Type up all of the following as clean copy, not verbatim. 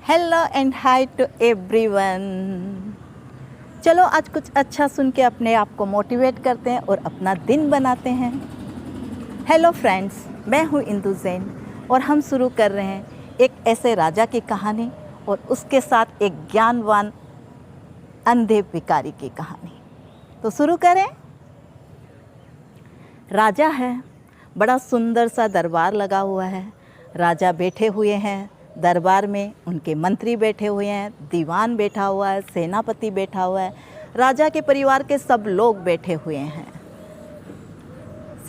Hello and hi to everyone. चलो आज कुछ अच्छा सुन के अपने आप को मोटिवेट करते हैं और अपना दिन बनाते हैं। हेलो फ्रेंड्स, मैं हूँ इंदु जैन और हम शुरू कर रहे हैं एक ऐसे राजा की कहानी और उसके साथ एक ज्ञानवान अंधे भिखारी की कहानी। तो शुरू करें। राजा है, बड़ा सुंदर सा दरबार लगा हुआ है। राजा बैठे हुए हैं दरबार में, उनके मंत्री बैठे हुए हैं, दीवान बैठा हुआ है, सेनापति बैठा हुआ है, राजा के परिवार के सब लोग बैठे हुए हैं।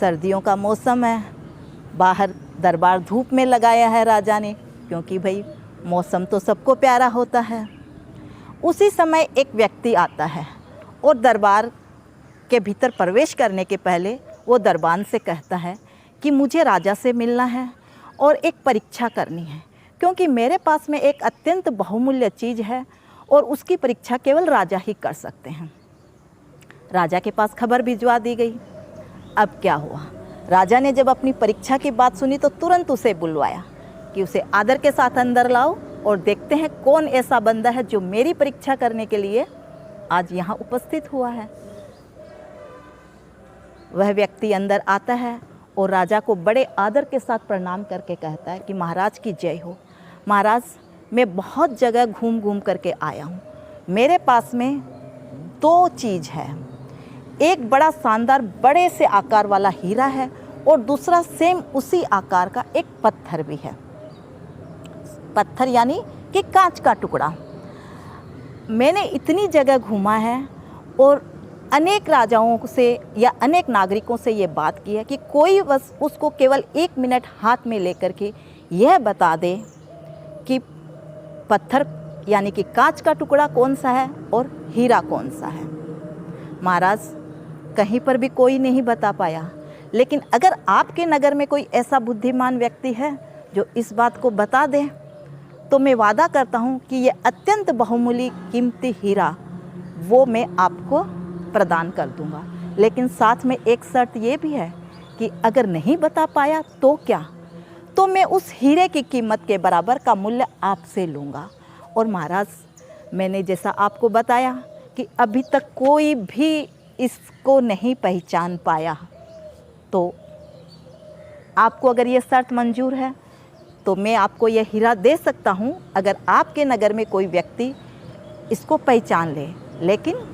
सर्दियों का मौसम है, बाहर दरबार धूप में लगाया है राजा ने, क्योंकि भाई मौसम तो सबको प्यारा होता है। उसी समय एक व्यक्ति आता है और दरबार के भीतर प्रवेश करने के पहले वो दरबान से कहता है कि मुझे राजा से मिलना है और एक परीक्षा करनी है, क्योंकि मेरे पास में एक अत्यंत बहुमूल्य चीज़ है और उसकी परीक्षा केवल राजा ही कर सकते हैं। राजा के पास खबर भिजवा दी गई। अब क्या हुआ, राजा ने जब अपनी परीक्षा की बात सुनी तो तुरंत उसे बुलवाया कि उसे आदर के साथ अंदर लाओ और देखते हैं कौन ऐसा बंदा है जो मेरी परीक्षा करने के लिए आज यहाँ उपस्थित हुआ है। वह व्यक्ति अंदर आता है और राजा को बड़े आदर के साथ प्रणाम करके कहता है कि महाराज की जय हो। महाराज, मैं बहुत जगह घूम घूम करके आया हूँ। मेरे पास में दो चीज़ है, एक बड़ा शानदार बड़े से आकार वाला हीरा है और दूसरा सेम उसी आकार का एक पत्थर भी है। पत्थर यानी कि कांच का टुकड़ा। मैंने इतनी जगह घूमा है और अनेक राजाओं से या अनेक नागरिकों से ये बात की है कि कोई बस उसको केवल 1 मिनट हाथ में लेकर के यह बता दे कि पत्थर यानी कि कांच का टुकड़ा कौन सा है और हीरा कौन सा है। महाराज, कहीं पर भी कोई नहीं बता पाया, लेकिन अगर आपके नगर में कोई ऐसा बुद्धिमान व्यक्ति है जो इस बात को बता दे तो मैं वादा करता हूँ कि ये अत्यंत बहुमूल्य कीमती हीरा वो मैं आपको प्रदान कर दूंगा। लेकिन साथ में एक शर्त ये भी है कि अगर नहीं बता पाया तो क्या, तो मैं उस हीरे की कीमत के बराबर का मूल्य आपसे लूँगा। और महाराज, मैंने जैसा आपको बताया कि अभी तक कोई भी इसको नहीं पहचान पाया, तो आपको अगर ये शर्त मंजूर है तो मैं आपको यह हीरा दे सकता हूँ अगर आपके नगर में कोई व्यक्ति इसको पहचान ले। लेकिन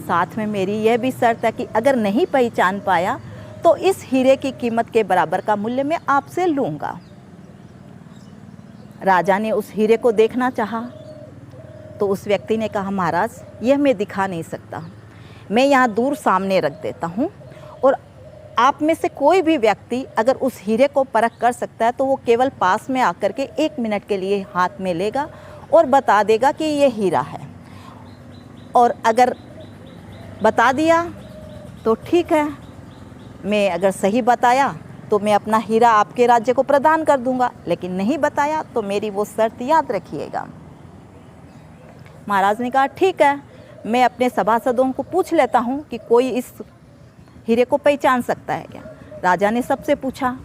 साथ में मेरी यह भी शर्त है कि अगर नहीं पहचान पाया तो इस हीरे की कीमत के बराबर का मूल्य मैं आपसे लूँगा। राजा ने उस हीरे को देखना चाहा तो उस व्यक्ति ने कहा, महाराज, यह मैं दिखा नहीं सकता, मैं यहाँ दूर सामने रख देता हूँ और आप में से कोई भी व्यक्ति अगर उस हीरे को परख कर सकता है तो वो केवल पास में आकर के 1 मिनट के लिए हाथ में लेगा और बता देगा कि ये हीरा है। और अगर बता दिया तो ठीक है, मैं अगर सही बताया तो मैं अपना हीरा आपके राज्य को प्रदान कर दूंगा, लेकिन नहीं बताया तो मेरी वो शर्त याद रखिएगा। महाराज ने कहा, ठीक है, मैं अपने सभासदों को पूछ लेता हूँ कि कोई इस हीरे को पहचान सकता है क्या। राजा ने सबसे पूछा,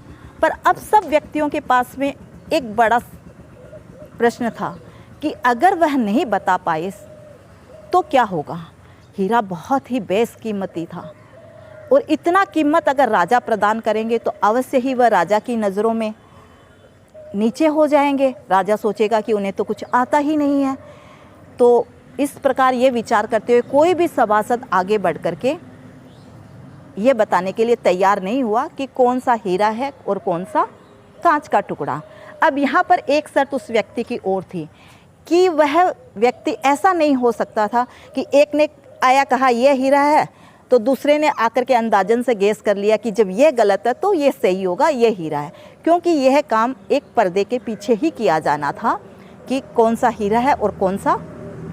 पर अब सब व्यक्तियों के पास में एक बड़ा प्रश्न था कि अगर वह नहीं बता पाए तो क्या होगा। हीरा बहुत ही बेशकीमती था और इतना कीमत अगर राजा प्रदान करेंगे तो अवश्य ही वह राजा की नज़रों में नीचे हो जाएंगे। राजा सोचेगा कि उन्हें तो कुछ आता ही नहीं है। तो इस प्रकार ये विचार करते हुए कोई भी सभासद आगे बढ़ कर के ये बताने के लिए तैयार नहीं हुआ कि कौन सा हीरा है और कौन सा कांच का टुकड़ा। अब यहाँ पर एक शर्त उस व्यक्ति की ओर थी कि वह व्यक्ति ऐसा नहीं हो सकता था कि एक ने आया कहा यह हीरा है तो दूसरे ने आकर के अंदाजन से गेस कर लिया कि जब यह गलत है तो ये सही होगा, ये हीरा है। क्योंकि यह काम एक पर्दे के पीछे ही किया जाना था कि कौन सा हीरा है और कौन सा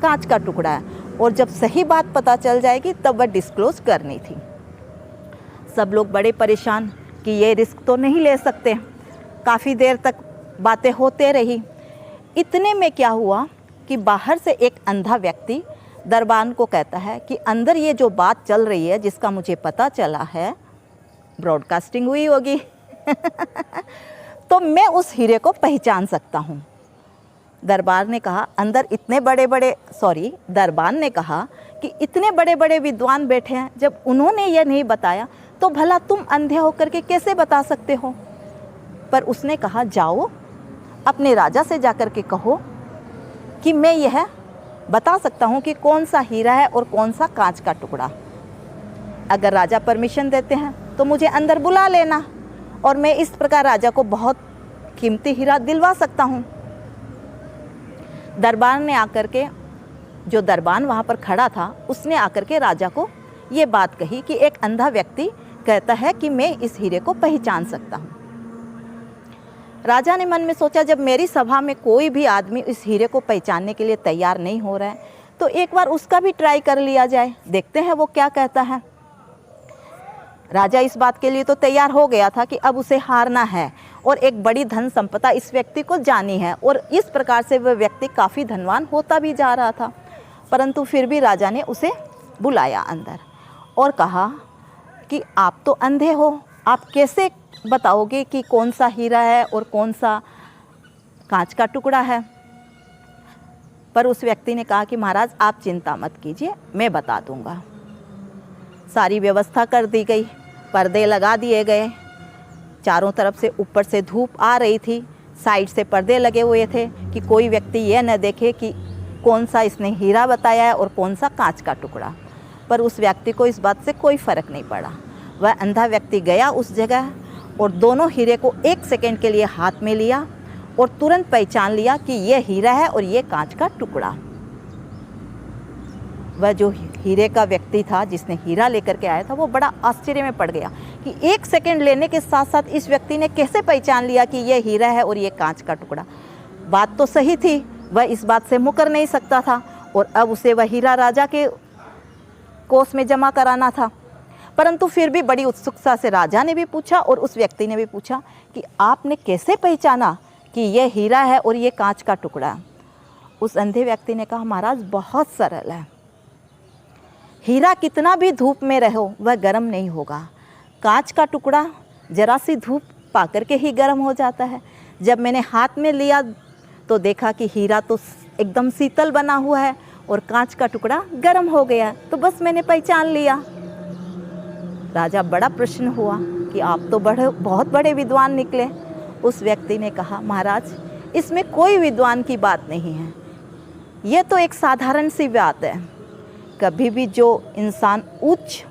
कांच का टुकड़ा है, और जब सही बात पता चल जाएगी तब वह डिस्क्लोज करनी थी। सब लोग बड़े परेशान कि ये रिस्क तो नहीं ले सकते। काफ़ी देर तक बातें होते रही। इतने में क्या हुआ कि बाहर से एक अंधा व्यक्ति दरबान को कहता है कि अंदर ये जो बात चल रही है जिसका मुझे पता चला है, ब्रॉडकास्टिंग हुई होगी तो मैं उस हीरे को पहचान सकता हूँ। दरबार ने कहा दरबान ने कहा कि इतने बड़े बड़े विद्वान बैठे हैं, जब उन्होंने यह नहीं बताया तो भला तुम अंधे होकर के कैसे बता सकते हो। पर उसने कहा जाओ अपने राजा से जाकर के कहो कि मैं यह बता सकता हूँ कि कौन सा हीरा है और कौन सा कांच का टुकड़ा। अगर राजा परमिशन देते हैं तो मुझे अंदर बुला लेना और मैं इस प्रकार राजा को बहुत कीमती हीरा दिलवा सकता हूँ। दरबार ने आकर के, जो दरबान वहाँ पर खड़ा था, उसने आकर के राजा को ये बात कही कि एक अंधा व्यक्ति कहता है कि मैं इस हीरे को पहचान सकता हूँ। राजा ने मन में सोचा, जब मेरी सभा में कोई भी आदमी इस हीरे को पहचानने के लिए तैयार नहीं हो रहा है तो एक बार उसका भी ट्राई कर लिया जाए, देखते हैं वो क्या कहता है। राजा इस बात के लिए तो तैयार हो गया था कि अब उसे हारना है और एक बड़ी धन संपदा इस व्यक्ति को जानी है, और इस प्रकार से वह व्यक्ति काफ़ी धनवान होता भी जा रहा था। परंतु फिर भी राजा ने उसे बुलाया अंदर और कहा कि आप तो अंधे हो, आप कैसे बताओगे कि कौन सा हीरा है और कौन सा कांच का टुकड़ा है। पर उस व्यक्ति ने कहा कि महाराज आप चिंता मत कीजिए, मैं बता दूंगा। सारी व्यवस्था कर दी गई, पर्दे लगा दिए गए, चारों तरफ से ऊपर से धूप आ रही थी, साइड से पर्दे लगे हुए थे कि कोई व्यक्ति यह न देखे कि कौन सा इसने हीरा बताया है और कौन सा कांच का टुकड़ा। पर उस व्यक्ति को इस बात से कोई फ़र्क नहीं पड़ा। वह अंधा व्यक्ति गया उस जगह और दोनों हीरे को 1 सेकंड के लिए हाथ में लिया और तुरंत पहचान लिया कि यह हीरा है और ये कांच का टुकड़ा। वह जो हीरे का व्यक्ति था, जिसने हीरा लेकर के आया था, वो बड़ा आश्चर्य में पड़ गया कि 1 सेकंड लेने के साथ साथ इस व्यक्ति ने कैसे पहचान लिया कि यह हीरा है और ये कांच का टुकड़ा। बात तो सही थी, वह इस बात से मुकर नहीं सकता था और अब उसे वह हीरा राजा के कोष में जमा कराना था। परंतु फिर भी बड़ी उत्सुकता से राजा ने भी पूछा और उस व्यक्ति ने भी पूछा कि आपने कैसे पहचाना कि यह हीरा है और ये कांच का टुकड़ा। उस अंधे व्यक्ति ने कहा, महाराज बहुत सरल है, हीरा कितना भी धूप में रहो वह गर्म नहीं होगा, कांच का टुकड़ा जरा सी धूप पाकर के ही गर्म हो जाता है। जब मैंने हाथ में लिया तो देखा कि हीरा तो एकदम शीतल बना हुआ है और कांच का टुकड़ा गर्म हो गया, तो बस मैंने पहचान लिया। राजा बड़ा प्रसन्न हुआ कि आप तो बहुत बड़े विद्वान निकले। उस व्यक्ति ने कहा, महाराज इसमें कोई विद्वान की बात नहीं है, ये तो एक साधारण सी बात है। कभी भी जो इंसान उच्च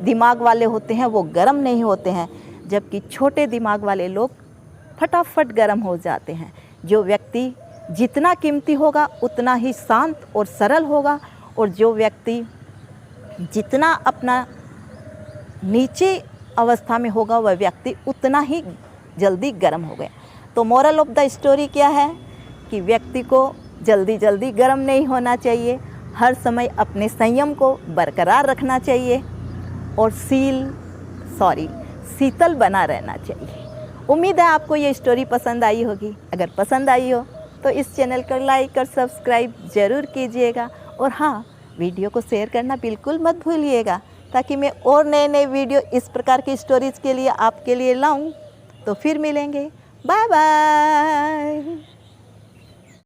दिमाग वाले होते हैं वो गर्म नहीं होते हैं, जबकि छोटे दिमाग वाले लोग फटाफट गर्म हो जाते हैं। जो व्यक्ति जितना कीमती होगा उतना ही शांत और सरल होगा, और जो व्यक्ति जितना अपना नीचे अवस्था में होगा वह व्यक्ति उतना ही जल्दी गर्म हो गया। तो मोरल ऑफ द स्टोरी क्या है कि व्यक्ति को जल्दी जल्दी गर्म नहीं होना चाहिए, हर समय अपने संयम को बरकरार रखना चाहिए और शीतल बना रहना चाहिए। उम्मीद है आपको ये स्टोरी पसंद आई होगी। अगर पसंद आई हो तो इस चैनल को लाइक और सब्सक्राइब ज़रूर कीजिएगा, और हाँ, वीडियो को शेयर करना बिल्कुल मत भूलिएगा, ताकि मैं और नए नए वीडियो इस प्रकार की स्टोरीज़ के लिए आपके लिए लाऊं। तो फिर मिलेंगे, बाय बाय।